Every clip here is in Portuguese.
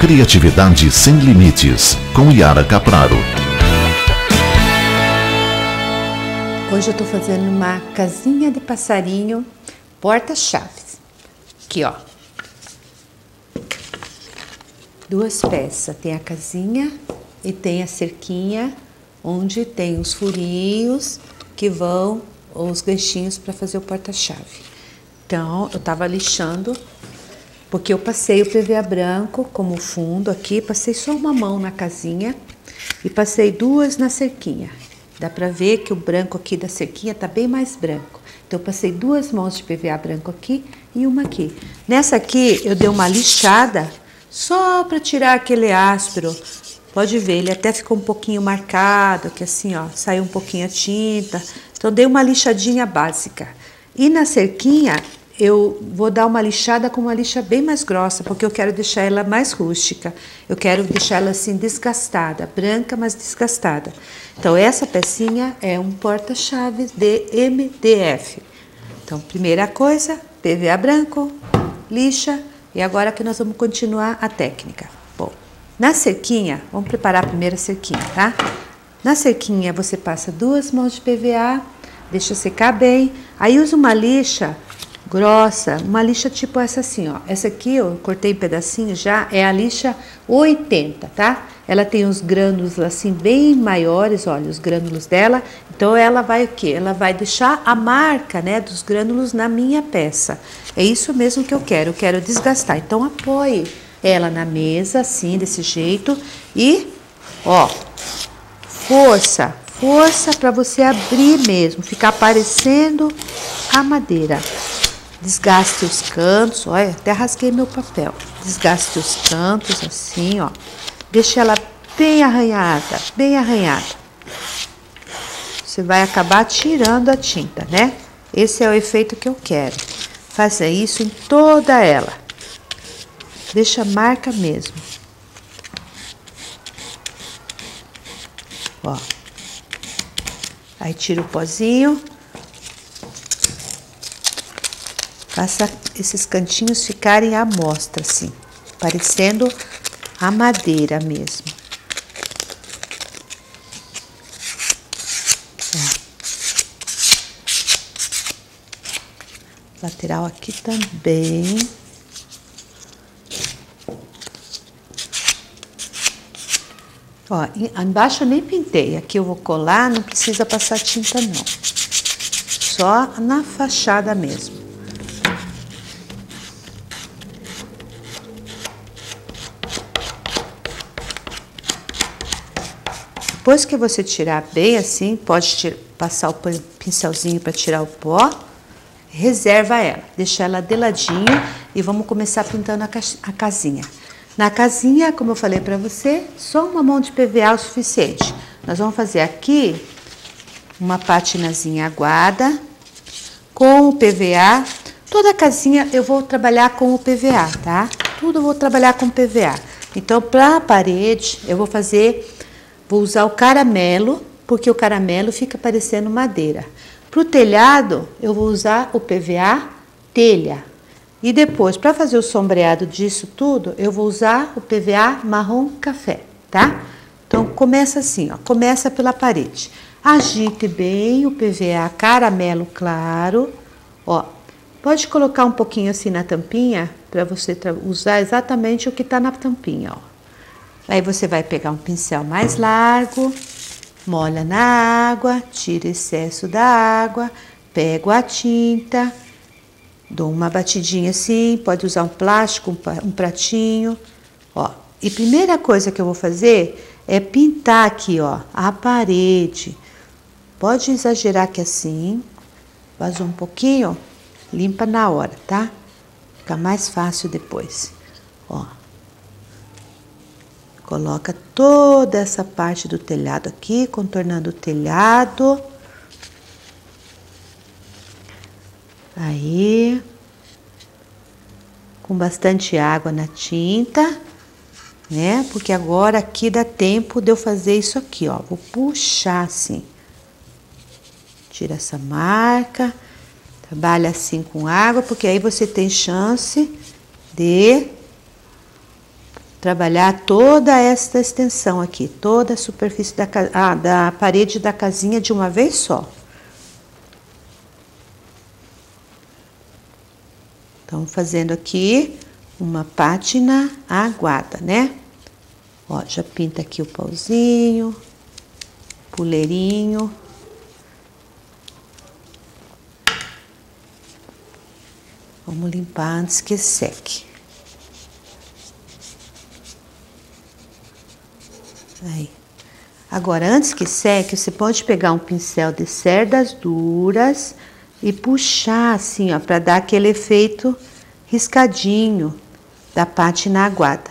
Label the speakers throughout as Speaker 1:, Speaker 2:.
Speaker 1: Criatividade sem limites, com Yara Capraro.
Speaker 2: Hoje eu tô fazendo uma casinha de passarinho porta-chaves. Aqui, ó. 2 peças. Tem a casinha e tem a cerquinha, onde tem os furinhos que vão, os ganchinhos para fazer o porta-chave. Então, eu tava lixando, porque eu passei o PVA branco como fundo aqui, passei só uma mão na casinha e passei 2 na cerquinha. Dá pra ver que o branco aqui da cerquinha tá bem mais branco. Então, eu passei 2 mãos de PVA branco aqui e uma aqui. Nessa aqui, eu dei uma lixada só pra tirar aquele áspero. Pode ver, ele até ficou um pouquinho marcado, que assim, ó, saiu um pouquinho a tinta. Então, dei uma lixadinha básica. E na cerquinha, eu vou dar uma lixada com uma lixa bem mais grossa, porque eu quero deixar ela mais rústica. Eu quero deixar ela assim desgastada, branca, mas desgastada. Então, essa pecinha é um porta-chaves de MDF. Então, primeira coisa, PVA branco, lixa, e agora que nós vamos continuar a técnica. Bom, na cerquinha, vamos preparar a primeira cerquinha, tá? Na cerquinha, você passa 2 mãos de PVA, deixa secar bem, aí usa uma lixa grossa, uma lixa tipo essa assim, ó. Essa aqui eu cortei em pedacinhos já, é a lixa 80, tá? Ela tem os grânulos assim bem maiores, olha, os grânulos dela. Então ela vai o quê? Ela vai deixar a marca, né, dos grânulos na minha peça. É isso mesmo que eu quero desgastar. Então apoie ela na mesa assim, desse jeito e, ó, força para você abrir mesmo, ficar parecendo a madeira. Desgaste os cantos, olha, até rasguei meu papel. Desgaste os cantos assim, ó. Deixa ela bem arranhada, bem arranhada. Você vai acabar tirando a tinta, né? Esse é o efeito que eu quero. Faça isso em toda ela. Deixa a marca mesmo. Ó. Aí tira o pozinho. Faça esses cantinhos ficarem à mostra, assim, parecendo a madeira mesmo. Ó. Lateral aqui também. Ó, embaixo eu nem pintei, aqui eu vou colar, não precisa passar tinta não. Só na fachada mesmo. Depois que você tirar bem assim, pode passar o pincelzinho para tirar o pó, reserva ela, deixa ela de ladinho e vamos começar pintando a casinha. Na casinha, como eu falei para você, só uma mão de PVA é o suficiente. Nós vamos fazer aqui uma patinazinha aguada com o PVA. Toda a casinha eu vou trabalhar com o PVA, tá? Tudo eu vou trabalhar com PVA. Então, para a parede, eu vou usar o caramelo, porque o caramelo fica parecendo madeira. Para o telhado, eu vou usar o PVA telha. E depois, para fazer o sombreado disso tudo, eu vou usar o PVA marrom café, tá? Então, começa assim, ó. Começa pela parede. Agite bem o PVA caramelo claro. Ó, pode colocar um pouquinho assim na tampinha, para você usar exatamente o que está na tampinha, ó. Aí você vai pegar um pincel mais largo, molha na água, tira excesso da água, pego a tinta, dou uma batidinha assim, pode usar um plástico, um pratinho, ó. E primeira coisa que eu vou fazer é pintar aqui, ó, a parede. Pode exagerar aqui assim, vazou um pouquinho, limpa na hora, tá? Fica mais fácil depois, ó. Coloca toda essa parte do telhado aqui, contornando o telhado. Aí, com bastante água na tinta, né? Porque agora aqui dá tempo de eu fazer isso aqui, ó. Vou puxar assim. Tira essa marca, trabalha assim com água, porque aí você tem chance de trabalhar toda esta extensão aqui, toda a superfície da parede da casinha de uma vez só. Então, fazendo aqui uma pátina aguada, né? Ó, já pinta aqui o pauzinho, puleirinho. Vamos limpar antes que seque. Aí. Agora, antes que seque, você pode pegar um pincel de cerdas duras e puxar assim, ó, para dar aquele efeito riscadinho da pátina aguada.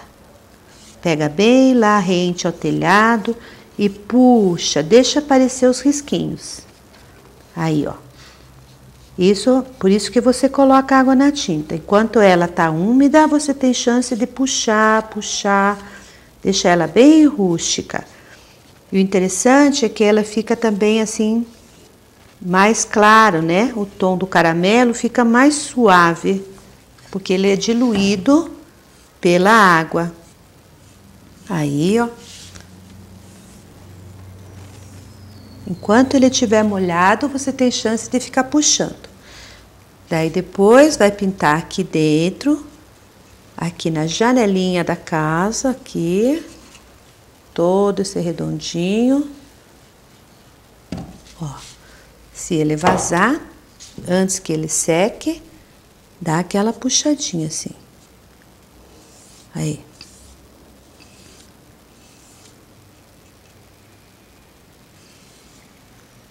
Speaker 2: Pega bem lá, rente ao telhado e puxa, deixa aparecer os risquinhos. Aí, ó. Por isso que você coloca água na tinta. Enquanto ela tá úmida, você tem chance de puxar, deixar ela bem rústica. E o interessante é que ela fica também assim, mais claro, né? O tom do caramelo fica mais suave, porque ele é diluído pela água. Aí, ó. Enquanto ele estiver molhado, você tem chance de ficar puxando. Daí depois vai pintar aqui dentro, aqui na janelinha da casa, aqui, todo esse redondinho. Ó, se ele vazar, antes que ele seque, dá aquela puxadinha assim. Aí.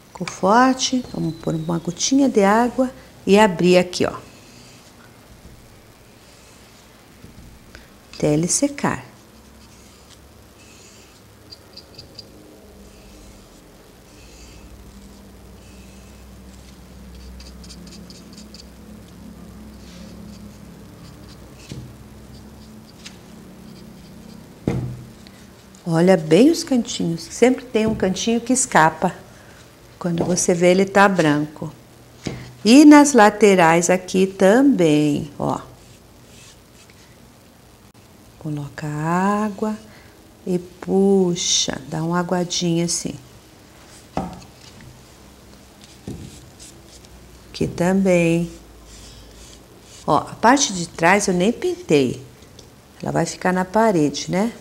Speaker 2: Ficou forte, vamos pôr uma gotinha de água e abrir aqui, ó. Até ele secar. Olha bem os cantinhos. Sempre tem um cantinho que escapa. Quando você vê, ele tá branco. E nas laterais aqui também, ó. Coloca água e puxa, dá uma aguadinha assim. Aqui também. Ó, a parte de trás eu nem pintei. Ela vai ficar na parede, né?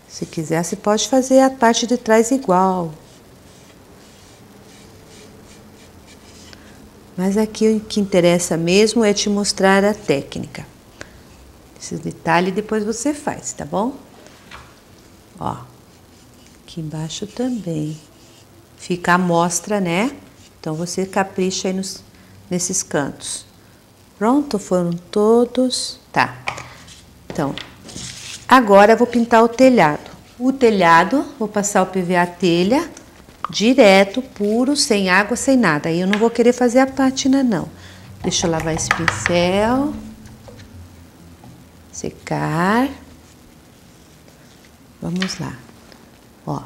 Speaker 2: Se quiser, você pode fazer a parte de trás igual. Mas aqui o que interessa mesmo é te mostrar a técnica. Esses detalhes depois você faz, tá bom? Ó, aqui embaixo também. Fica a mostra, né? Então, você capricha aí nesses cantos. Pronto? Foram todos? Tá. Então, agora eu vou pintar o telhado. O telhado, vou passar o PVA telha direto, puro, sem água, sem nada. Aí eu não vou querer fazer a pátina, não. Deixa eu lavar esse pincel. Secar. Vamos lá. Ó.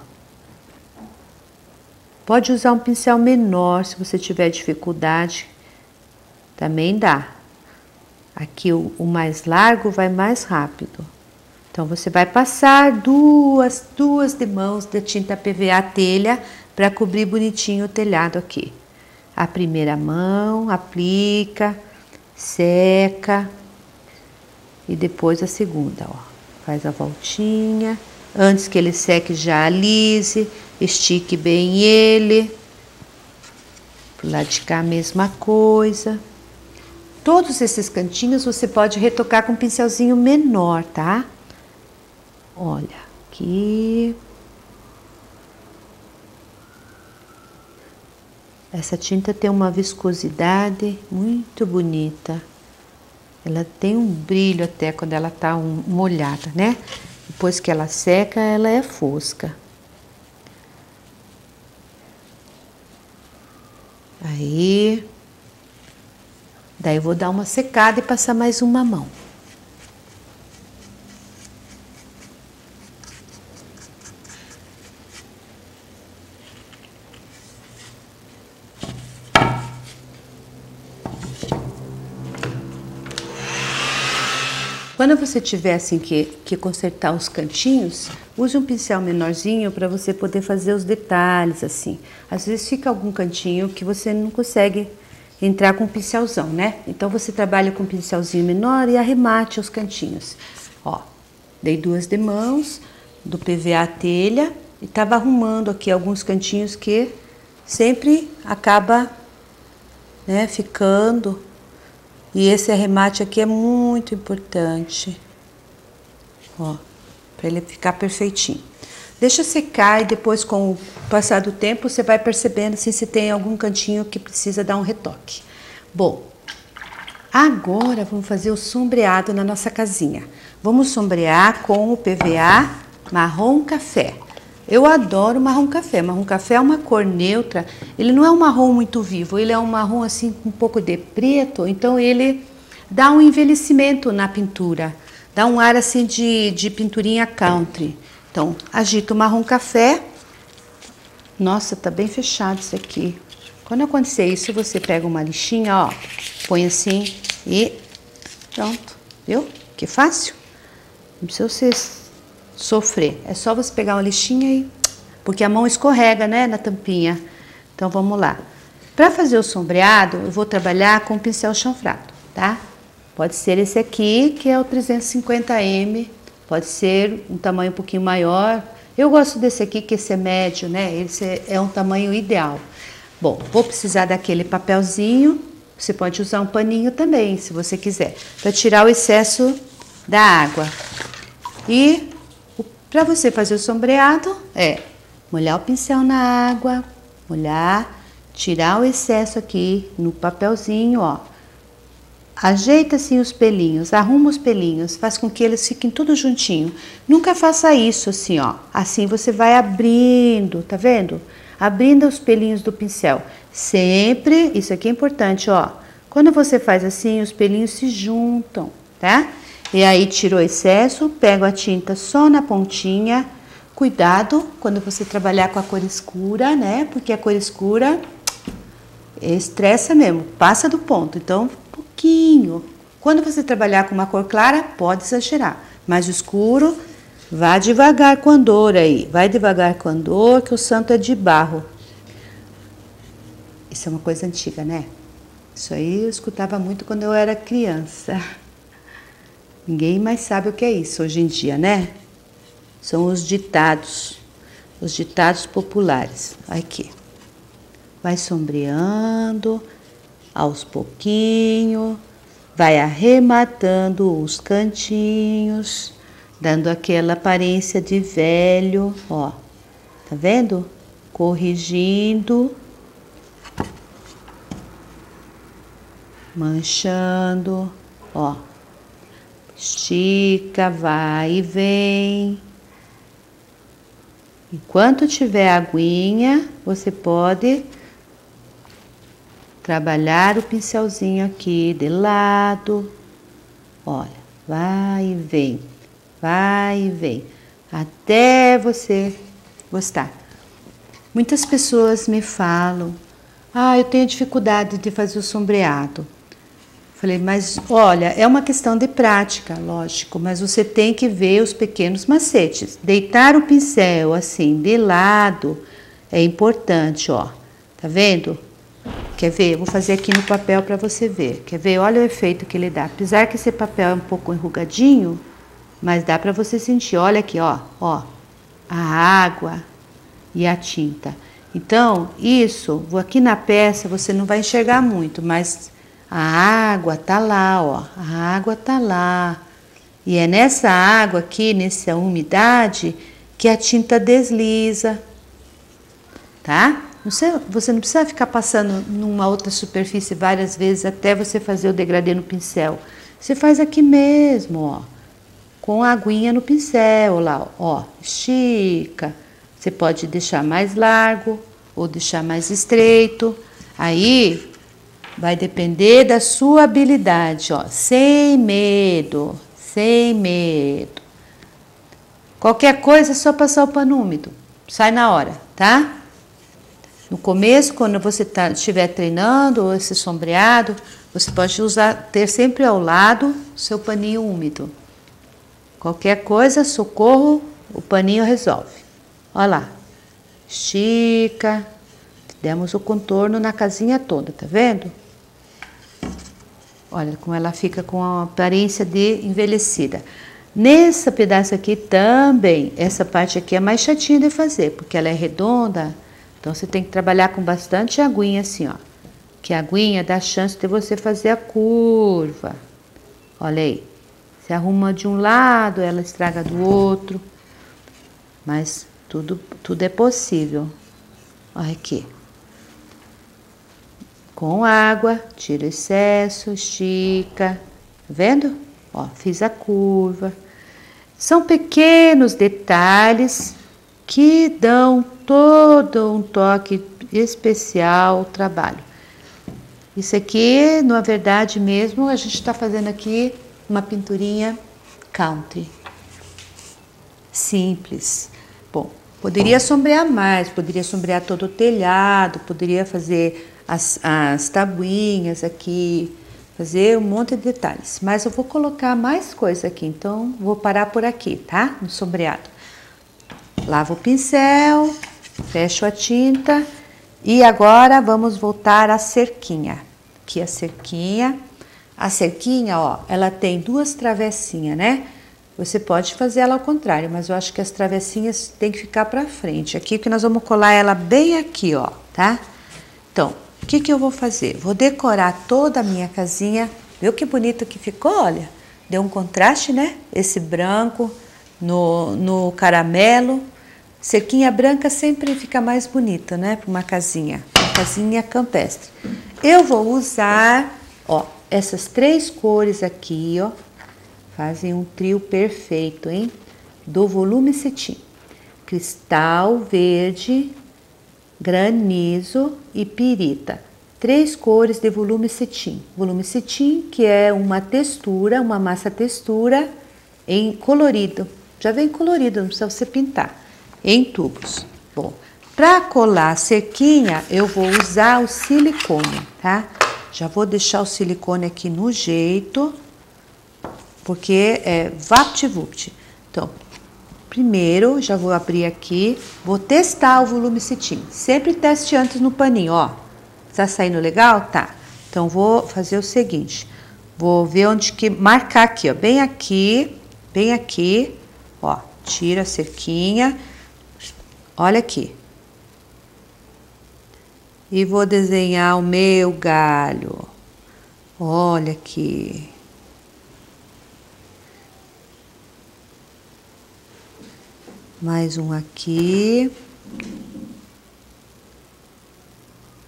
Speaker 2: Pode usar um pincel menor se você tiver dificuldade. Também dá. Aqui o mais largo vai mais rápido. Então, você vai passar duas demãos da tinta PVA telha para cobrir bonitinho o telhado aqui. A primeira mão, aplica, seca e depois a segunda, ó. Faz a voltinha, antes que ele seque já alise, estique bem ele. Pro lado de cá a mesma coisa. Todos esses cantinhos você pode retocar com um pincelzinho menor, tá? Olha, aqui. Essa tinta tem uma viscosidade muito bonita. Ela tem um brilho até quando ela tá molhada, né? Depois que ela seca, ela é fosca. Aí. Daí eu vou dar uma secada e passar mais uma mão. Quando você tiver assim que consertar os cantinhos, use um pincel menorzinho para você poder fazer os detalhes assim. Às vezes fica algum cantinho que você não consegue entrar com um pincelzão, né? Então você trabalha com um pincelzinho menor e arremate os cantinhos. Ó, dei 2 demãos do PVA telha e tava arrumando aqui alguns cantinhos que sempre acaba, né, ficando. E esse arremate aqui é muito importante, ó, para ele ficar perfeitinho. Deixa secar e depois, com o passar do tempo, você vai percebendo assim, se tem algum cantinho que precisa dar um retoque. Bom, agora vamos fazer o sombreado na nossa casinha. Vamos sombrear com o PVA marrom café. Eu adoro marrom café. Marrom café é uma cor neutra. Ele não é um marrom muito vivo, ele é um marrom assim com um pouco de preto. Então ele dá um envelhecimento na pintura, dá um ar assim de pinturinha country. Então agita o marrom café. Nossa, tá bem fechado isso aqui. Quando acontecer isso, você pega uma lixinha, ó, põe assim e pronto, viu? Que fácil. Não precisa você sofrer. É só você pegar uma lixinha e... porque a mão escorrega, né, na tampinha. Então, vamos lá. Para fazer o sombreado, eu vou trabalhar com o pincel chanfrado, tá? Pode ser esse aqui, que é o 350M. Pode ser um tamanho um pouquinho maior. Eu gosto desse aqui, que esse é médio, né? Esse é um tamanho ideal. Bom, vou precisar daquele papelzinho. Você pode usar um paninho também, se você quiser, para tirar o excesso da água. E para você fazer o sombreado, molhar o pincel na água, molhar, tirar o excesso aqui no papelzinho, ó. Ajeita assim os pelinhos, arruma os pelinhos, faz com que eles fiquem tudo juntinho. Nunca faça isso assim, ó. Assim você vai abrindo, tá vendo? Abrindo os pelinhos do pincel. Sempre, isso aqui é importante, ó. Quando você faz assim, os pelinhos se juntam, tá? E aí tirou o excesso, pego a tinta só na pontinha. Cuidado quando você trabalhar com a cor escura, né? Porque a cor escura estressa mesmo, passa do ponto. Então, pouquinho. Quando você trabalhar com uma cor clara, pode exagerar. Mas o escuro, vá devagar com a andor aí. Vai devagar com a andor, que o santo é de barro. Isso é uma coisa antiga, né? Isso aí eu escutava muito quando eu era criança. Ninguém mais sabe o que é isso hoje em dia, né? São os ditados populares. Aqui. Vai sombreando aos pouquinhos, vai arrematando os cantinhos, dando aquela aparência de velho, ó. Tá vendo? Corrigindo, manchando, ó. Estica, vai e vem. Enquanto tiver aguinha, você pode trabalhar o pincelzinho aqui de lado. Olha, vai e vem, até você gostar. Muitas pessoas me falam, eu tenho dificuldade de fazer o sombreado. Falei, mas olha, é uma questão de prática, lógico, mas você tem que ver os pequenos macetes. Deitar o pincel assim, de lado, é importante, ó. Tá vendo? Quer ver? Eu vou fazer aqui no papel para você ver. Quer ver? Olha o efeito que ele dá. Apesar que esse papel é um pouco enrugadinho, mas dá para você sentir. Olha aqui, ó, ó, a água e a tinta. Então, isso, aqui na peça você não vai enxergar muito, mas a água tá lá, ó, a água tá lá. E é nessa água aqui, nessa umidade, que a tinta desliza, tá? Você não precisa ficar passando numa outra superfície várias vezes até você fazer o degradê no pincel. Você faz aqui mesmo, ó, com a aguinha no pincel, lá, ó, estica. Você pode deixar mais largo ou deixar mais estreito. Aí vai depender da sua habilidade, ó, sem medo, sem medo. Qualquer coisa é só passar o pano úmido, sai na hora, tá? No começo, quando você estiver treinando esse sombreado, você pode ter sempre ao lado o seu paninho úmido. Qualquer coisa, socorro, o paninho resolve. Olha lá. Estica. Demos o contorno na casinha toda, tá vendo? Olha como ela fica com a aparência de envelhecida. Nesse pedaço aqui também, essa parte aqui é mais chatinha de fazer, porque ela é redonda. Então, você tem que trabalhar com bastante aguinha assim, ó. Que a aguinha dá chance de você fazer a curva. Olha aí. Você arruma de um lado, ela estraga do outro. Mas tudo é possível. Olha aqui. Com água, tira o excesso, estica. Tá vendo? Ó, fiz a curva. São pequenos detalhes que dão todo um toque especial ao trabalho. Isso aqui, na verdade mesmo, a gente está fazendo aqui uma pinturinha country. Simples. Bom, poderia sombrear mais, poderia sombrear todo o telhado, poderia fazer as tabuinhas aqui, fazer um monte de detalhes. Mas eu vou colocar mais coisa aqui, então vou parar por aqui, tá? No sombreado. Lavo o pincel, fecho a tinta e agora vamos voltar à cerquinha. Aqui a cerquinha. A cerquinha, ó, ela tem duas travessinhas, né? Você pode fazer ela ao contrário, mas eu acho que as travessinhas tem que ficar pra frente. Aqui que nós vamos colar ela bem aqui, ó, tá? Então, o que eu vou fazer? Vou decorar toda a minha casinha. Viu que bonito que ficou, olha? Deu um contraste, né? Esse branco no caramelo. Cerquinha branca sempre fica mais bonita, né? Para uma casinha campestre. Eu vou usar, ó, essas três cores aqui, ó. Fazem um trio perfeito, hein? Do volume cetim. Cristal, verde, granizo e pirita. Três cores de volume cetim. Volume cetim, que é uma textura, uma massa textura em colorido. Já vem colorido, não precisa você pintar. Em tubos. Bom, para colar a cerquinha, eu vou usar o silicone, tá? Já vou deixar o silicone aqui no jeito, porque é vapt-vupt. Então, primeiro, já vou abrir aqui, vou testar o volume cetim. Sempre teste antes no paninho, ó. Tá saindo legal? Tá. Então, vou fazer o seguinte. Vou ver onde que marcar aqui, ó. Bem aqui, ó. Tira a cerquinha. Olha aqui. E vou desenhar o meu galho. Olha aqui. Mais um aqui.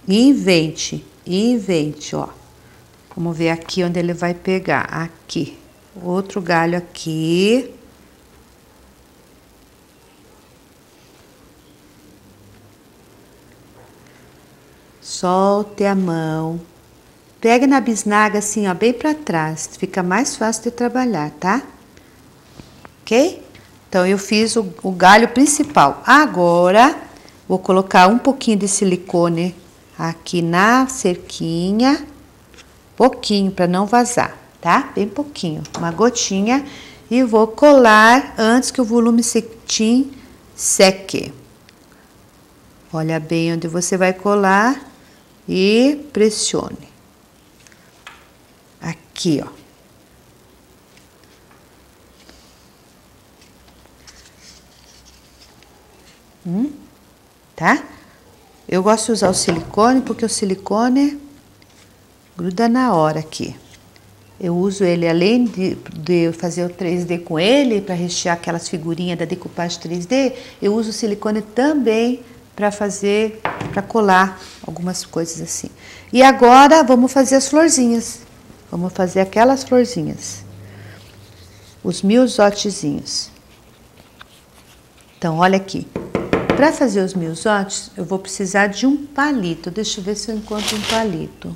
Speaker 2: Invente, ó. Vamos ver aqui onde ele vai pegar. Aqui. Outro galho aqui. Solte a mão. Pegue na bisnaga assim, ó, bem para trás. Fica mais fácil de trabalhar, tá? Ok? Então, eu fiz o galho principal. Agora, vou colocar um pouquinho de silicone aqui na cerquinha. Pouquinho, para não vazar, tá? Bem pouquinho, uma gotinha. E vou colar antes que o volume cetim seque. Olha bem onde você vai colar e pressione. Aqui, ó. Tá? Eu gosto de usar o silicone porque o silicone gruda na hora aqui. Eu uso ele, além de fazer o 3D com ele, para rechear aquelas figurinhas da decoupagem 3D, eu uso o silicone também para colar algumas coisas assim. E agora, vamos fazer as florzinhas. Vamos fazer aquelas florzinhas. Os milzotezinhos. Então, olha aqui. Para fazer os milzotes, eu vou precisar de um palito. Deixa eu ver se eu encontro um palito.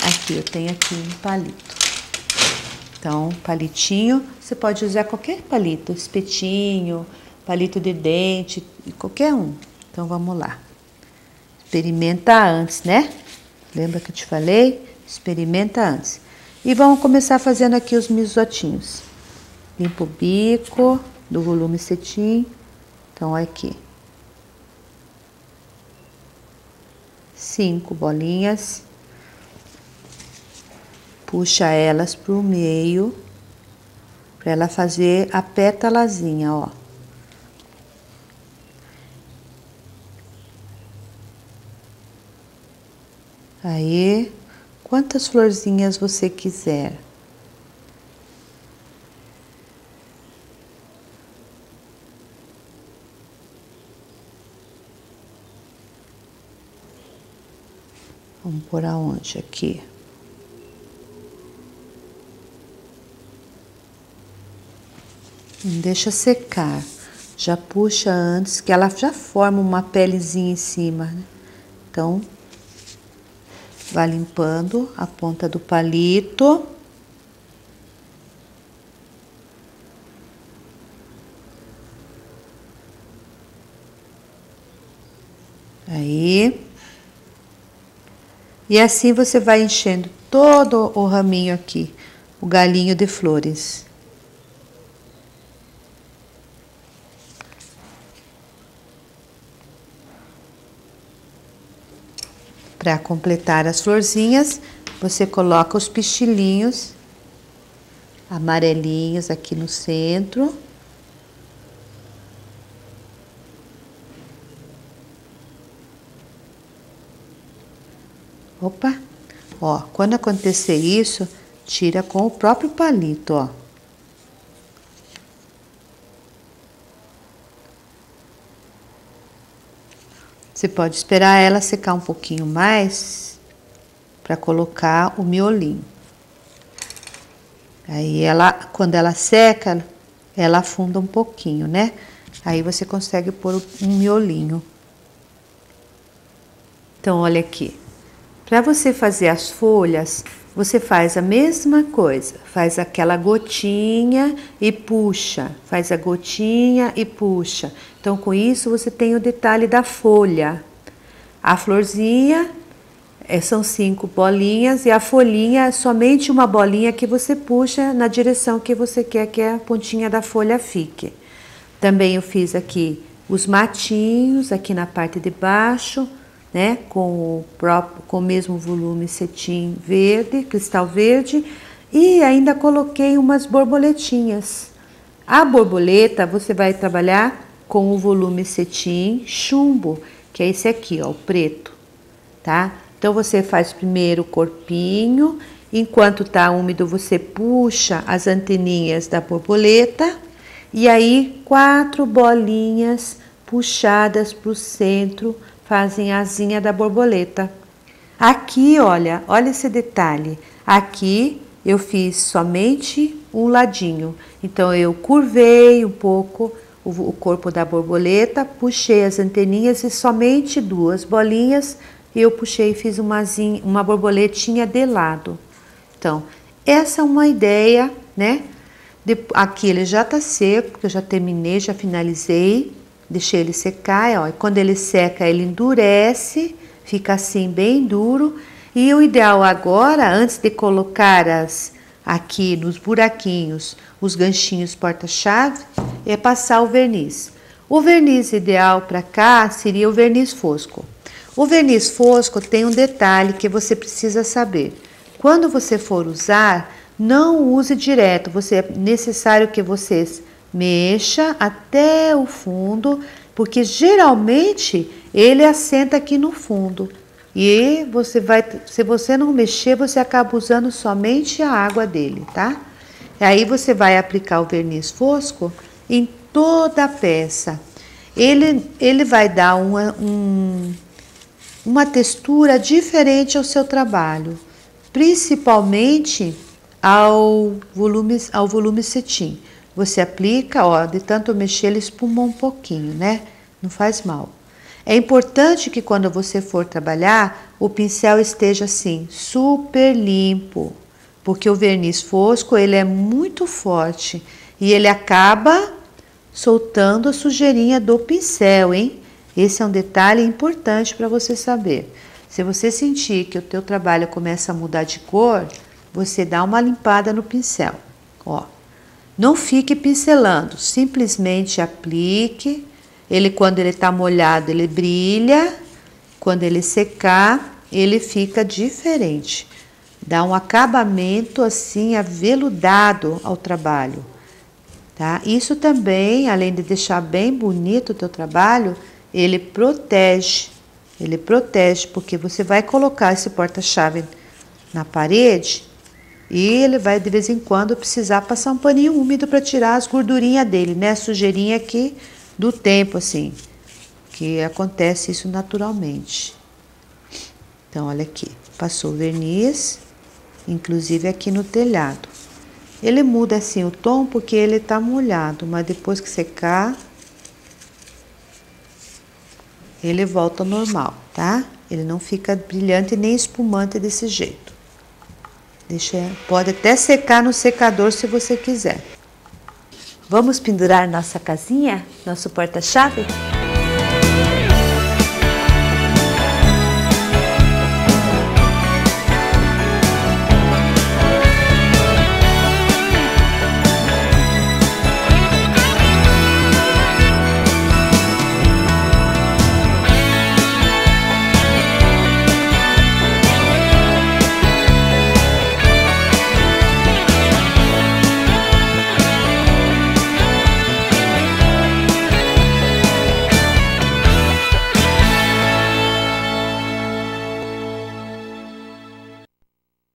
Speaker 2: Aqui, eu tenho aqui um palito. Então, palitinho, você pode usar qualquer palito, espetinho, palito de dente, qualquer um. Então, vamos lá. Experimenta antes, né? Lembra que eu te falei? Experimenta antes. E vamos começar fazendo aqui os milzotinhos. limpa o bico do volume cetim. Então, aqui. 5 bolinhas. Puxa elas pro meio, para ela fazer a pétalazinha, ó. Aí, quantas florzinhas você quiser. Vamos por aonde? Aqui. Não deixa secar. Já puxa antes, que ela já forma uma pelezinha em cima, né? Então, vai limpando a ponta do palito. Aí. E assim você vai enchendo todo o raminho aqui, o galinho de flores. Para completar as florzinhas, você coloca os pistilinhos amarelinhos aqui no centro. Opa! Ó, quando acontecer isso, tira com o próprio palito, ó. Você pode esperar ela secar um pouquinho mais para colocar o miolinho. Aí ela, quando ela seca, ela afunda um pouquinho, né? Aí você consegue pôr um miolinho. Então, olha aqui. Para você fazer as folhas, você faz a mesma coisa. Faz aquela gotinha e puxa. Faz a gotinha e puxa. Então, com isso, você tem o detalhe da folha. A florzinha são 5 bolinhas e a folhinha é somente uma bolinha que você puxa na direção que você quer que a pontinha da folha fique. Também eu fiz aqui os matinhos, aqui na parte de baixo, né? Com o mesmo volume cetim verde, cristal verde. E ainda coloquei umas borboletinhas. A borboleta você vai trabalhar com o volume cetim chumbo, que é esse aqui, ó, o preto, tá? Então, você faz primeiro o corpinho, enquanto tá úmido, você puxa as anteninhas da borboleta, e aí 4 bolinhas puxadas pro centro fazem a asinha da borboleta. Aqui, olha esse detalhe, aqui eu fiz somente um ladinho, então eu curvei um pouco o corpo da borboleta, puxei as anteninhas e somente 2 bolinhas eu puxei e fiz uma borboletinha de lado. Então, essa é uma ideia, né? Aqui ele já tá seco, porque eu já terminei, já finalizei, deixei ele secar, ó, e quando ele seca ele endurece, fica assim bem duro, e o ideal agora, antes de colocar aqui nos buraquinhos os ganchinhos porta-chave, é passar o verniz. O verniz ideal para cá seria o verniz fosco. O verniz fosco tem um detalhe que você precisa saber. Quando você for usar, não use direto. É necessário que você mexa até o fundo, porque geralmente ele assenta aqui no fundo. E se você não mexer, você acaba usando somente a água dele, tá? Aí você vai aplicar o verniz fosco em toda a peça. Ele vai dar uma textura diferente ao seu trabalho, principalmente ao volume cetim. Você aplica, ó, de tanto mexer ele espuma um pouquinho, né? Não faz mal. É importante que quando você for trabalhar, o pincel esteja assim, super limpo, porque o verniz fosco, ele é muito forte e ele acaba soltando a sujeirinha do pincel, hein? Esse é um detalhe importante para você saber. Se você sentir que o teu trabalho começa a mudar de cor, você dá uma limpada no pincel, ó. Não fique pincelando, simplesmente aplique. Ele, quando ele está molhado, ele brilha. Quando ele secar, ele fica diferente. Dá um acabamento assim aveludado ao trabalho, tá? Isso também, além de deixar bem bonito o teu trabalho, ele protege, porque você vai colocar esse porta-chave na parede e ele vai de vez em quando precisar passar um paninho úmido para tirar as gordurinhas dele, né? Sujeirinha aqui do tempo, assim, que acontece isso naturalmente. Então, olha aqui, passou o verniz, inclusive aqui no telhado. Ele muda assim o tom porque ele tá molhado, mas depois que secar, ele volta ao normal, tá? Ele não fica brilhante nem espumante desse jeito. Pode até secar no secador se você quiser. Vamos pendurar nossa casinha, nosso porta-chave?